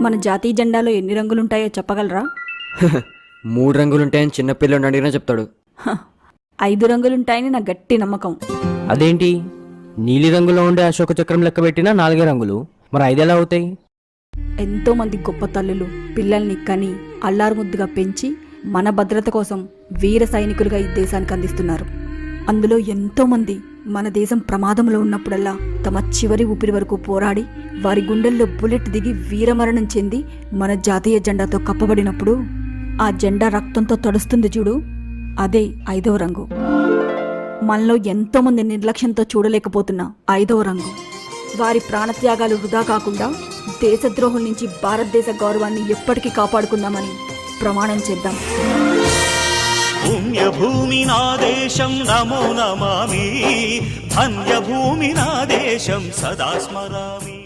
మన జాతీయ జెండాలో ఎన్ని రంగులుంటాయో చెప్పగలరా? 3 రంగులుంటాయని చిన్నపిల్లని అడిగినా చెప్తాడు. 5 రంగులుంటాయని నా గట్టి నమ్మకం. అదేంటి, నీలి రంగులో ఉండే అశోక చక్రం లెక్క పెట్టినా 4 రంగులు, మరి 5 ఎలా అవుతాయి? ఎంతో మంది గొప్ప తల్లులు పిల్లల్ని కని అల్లారుముద్దుగా పెంచి మన భద్రత కోసం వీర సైనికులుగా ఈ దేశానికి అందిస్తున్నారు. అందులో ఎంతో మంది మన దేశం ప్రమాదంలో ఉన్నప్పుడల్లా తమ చివరి ఊపిరి వరకు పోరాడి వారి గుండెల్లో బుల్లెట్ దిగి వీరమరణం చెంది మన జాతీయ జెండాతో కప్పబడినప్పుడు ఆ జెండా రక్తంతో తడుస్తుంది చూడు, అదే 5వ రంగు. మనలో ఎంతో మంది నిర్లక్ష్యంతో చూడలేకపోతున్న 5వ రంగు. వారి ప్రాణత్యాగాలు వృధా కాకుండా దేశద్రోహుల నుంచి భారతదేశ గౌరవాన్ని ఎప్పటికీ కాపాడుకుందామని ప్రమాణం చేద్దాం. పుణ్యభూమి నా దేశం నమో నమామి, ధన్యభూమి నా దేశం సదా స్మరామి.